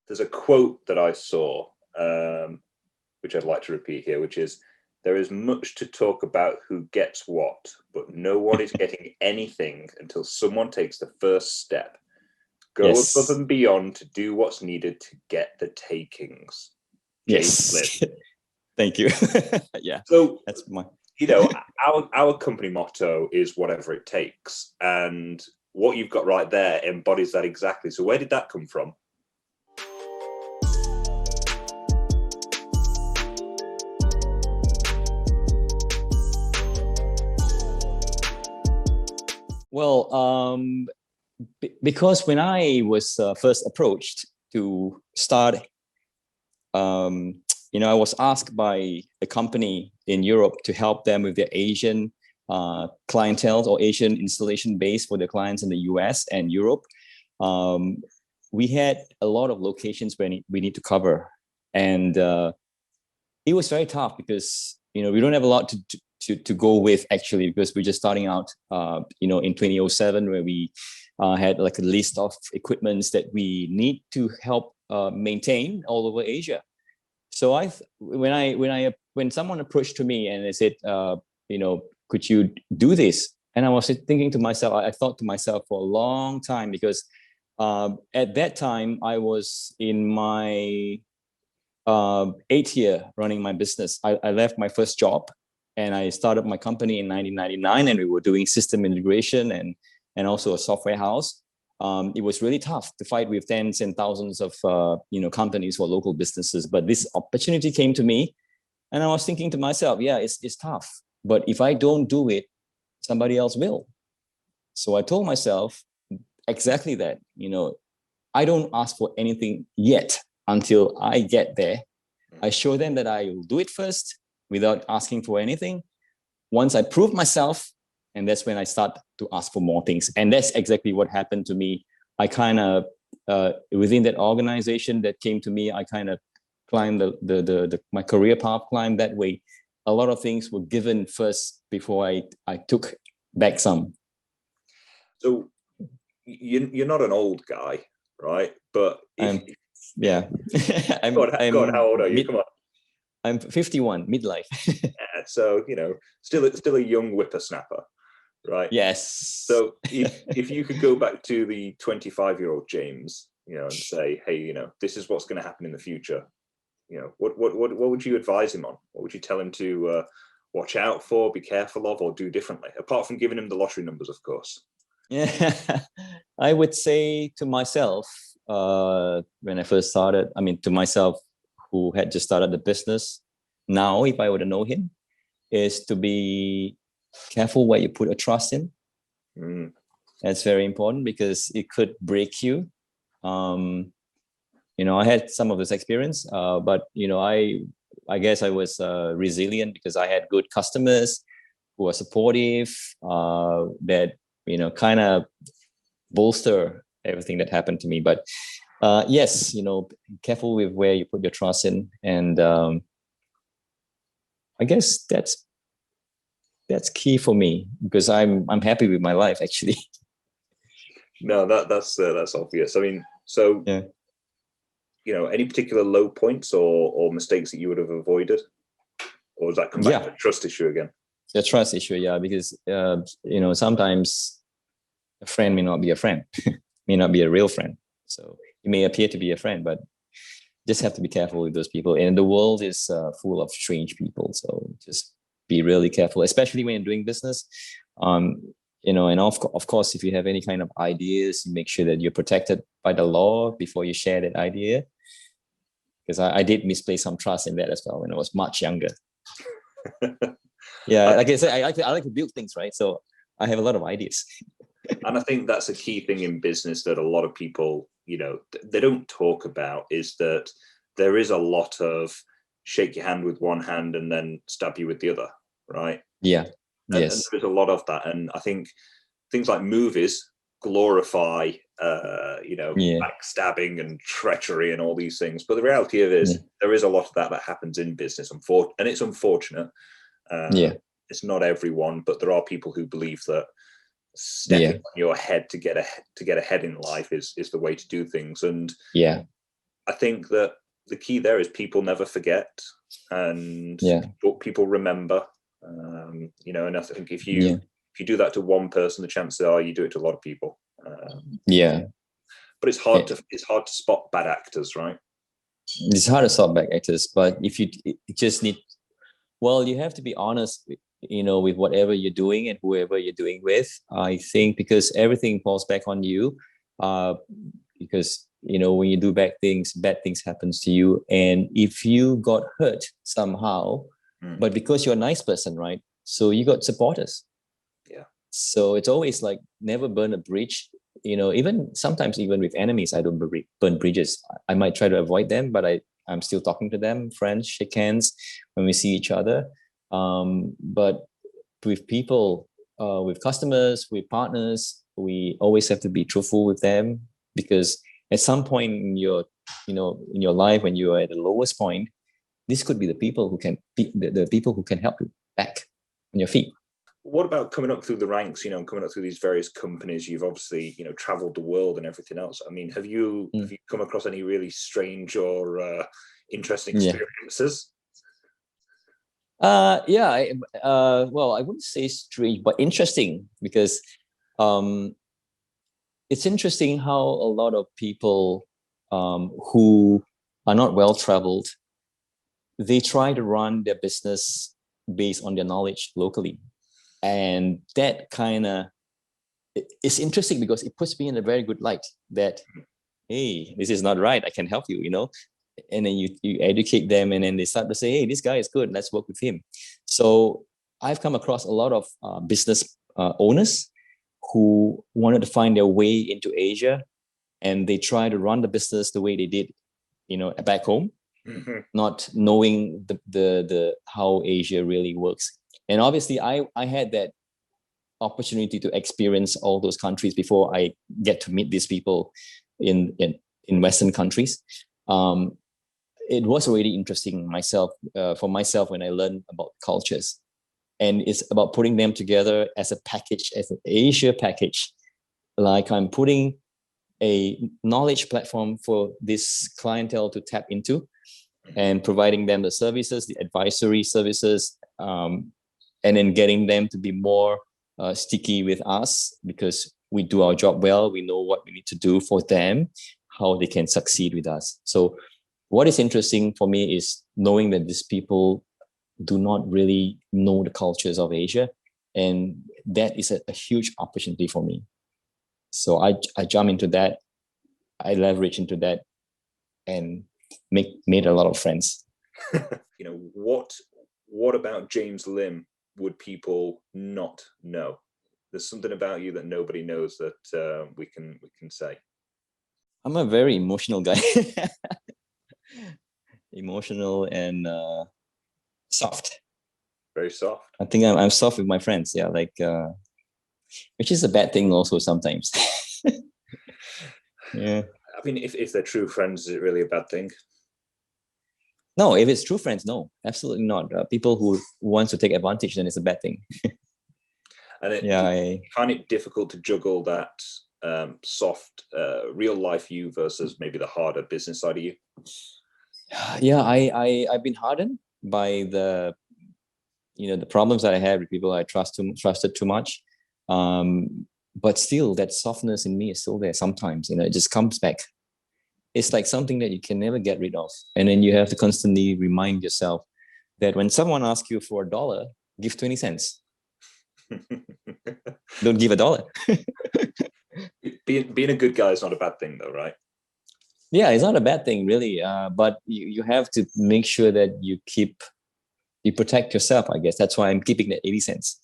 there's a quote that I saw, which I'd like to repeat here, which is, there is much to talk about who gets what, but no one is getting anything until someone takes the first step. Go above and beyond to do what's needed to get the takings. James Lim. Thank you. Yeah. So that's my. Our company motto is whatever it takes, and what you've got right there embodies that exactly. So where did that come from? Well, because when I was first approached to start, I was asked by a company in Europe to help them with their Asian clientele or Asian installation base for their clients in the US and Europe. We had a lot of locations where we need to cover. And it was very tough because, we don't have a lot to go with actually, because we're just starting out, in 2007, where we had like a list of equipments that we need to help maintain all over Asia. So when someone approached to me and they said, could you do this? And I was thinking to myself, I thought to myself for a long time, because at that time I was in my 8th year running my business. I left my first job and I started my company in 1999, and we were doing system integration and also a software house. It was really tough to fight with tens and thousands of companies or local businesses. But this opportunity came to me, and I was thinking to myself, yeah, it's tough. But if I don't do it, somebody else will. So I told myself exactly that. I don't ask for anything yet until I get there. I show them that I will do it first without asking for anything. Once I prove myself, and that's when I start to ask for more things. And that's exactly what happened to me. I kind of, within that organization that came to me, I kind of climbed my career path, climbed that way. A lot of things were given first before I took back some. So you're not an old guy, right? But yeah. Go on, how old are you? Come on. I'm 51, midlife. Yeah, so, still a young whippersnapper, right? Yes. So if you could go back to the 25-year-old James, and say, hey, this is what's going to happen in the future, what would you advise him on? What would you tell him to watch out for, be careful of, or do differently? Apart from giving him the lottery numbers, of course. Yeah, I would say to myself, when I first started, to myself, who had just started the business, now, if I were to know him, is to be careful where you put a trust in. That's very important, because it could break you. I had some of this experience, but I guess I was resilient, because I had good customers who are supportive, that kind of bolster everything that happened to me. But yes, careful with where you put your trust in, and I guess that's key for me, because I'm happy with my life, actually. No, that's obvious. So yeah. Any particular low points or mistakes that you would have avoided, or does that come back to the trust issue again? The trust issue, yeah, because sometimes a friend may not be a friend, may not be a real friend. So it may appear to be a friend, but just have to be careful with those people. And the world is full of strange people, so just be really careful, especially when you're doing business. And of course, if you have any kind of ideas, make sure that you're protected by the law before you share that idea. Because I did misplace some trust in that as well when I was much younger. Yeah, like I said, I like to build things, right? So I have a lot of ideas. And I think that's a key thing in business that a lot of people, they don't talk about, is that there is a lot of shake your hand with one hand and then stab you with the other, right? Yeah. Yes. And there's a lot of that. And I think things like movies glorify, backstabbing and treachery and all these things. But the reality of it is there is a lot of that happens in business, and it's unfortunate. It's not everyone, but there are people who believe that stepping on your head to get ahead in life is the way to do things. And I think that the key there is people never forget, and people remember. And I think if you do that to one person, the chances are you do it to a lot of people. But it's hard to spot bad actors, right? It's hard to spot bad actors, but if you just need, you have to be honest, with whatever you're doing and whoever you're doing with. I think because everything falls back on you, because when you do bad things happens to you, and if you got hurt somehow, but because you're a nice person, right? So you got supporters. Yeah. So it's always like never burn a bridge. Even sometimes, even with enemies, I don't burn bridges. I might try to avoid them, but I'm still talking to them, friends, shake hands when we see each other. But with people, with customers, with partners, we always have to be truthful with them, because at some point in your life, when you are at the lowest point, this could be the people who can the people who can help you back on your feet. What about coming up through the ranks, coming up through these various companies? You've obviously, traveled the world and everything else. I mean, have you come across any really strange or interesting experiences? I wouldn't say strange, but interesting, because it's interesting how a lot of people who are not well-traveled, they try to run their business based on their knowledge locally. And that kind of is interesting, because it puts me in a very good light that, hey, this is not right, I can help you, and then you educate them, and then they start to say, hey, this guy is good, let's work with him. So I've come across a lot of business owners who wanted to find their way into Asia, and they try to run the business the way they did, back home, not knowing the how Asia really works. And obviously, I had that opportunity to experience all those countries before I get to meet these people in Western countries. It was really interesting for myself when I learned about cultures, and it's about putting them together as a package, as an Asia package. Like I'm putting a knowledge platform for this clientele to tap into, and providing them the services, the advisory services, and then getting them to be more sticky with us, because we do our job well. We know what we need to do for them, how they can succeed with us. So what is interesting for me is knowing that these people do not really know the cultures of Asia, and that is a huge opportunity for me. So I jump into that, I leverage into that, and made a lot of friends. What about James Lim would people not know? There's something about you that nobody knows that we can say. I'm a very emotional guy. Emotional and soft. Very soft. I think I'm soft with my friends. Yeah, which is a bad thing also sometimes. Yeah. I mean, if they're true friends, is it really a bad thing? No, if it's true friends, no, absolutely not. People who want to take advantage, then it's a bad thing. And I find it difficult to juggle that soft, real life you versus maybe the harder business side of you. Yeah, I've been hardened by the problems that I had with people I trusted too much. But still, that softness in me is still there sometimes. It just comes back. It's like something that you can never get rid of. And then you have to constantly remind yourself that when someone asks you for $1, give 20 cents. Don't give $1. Being a good guy is not a bad thing, though, right? Yeah, it's not a bad thing, really. But you have to make sure that you protect yourself, I guess. That's why I'm keeping that 80 cents.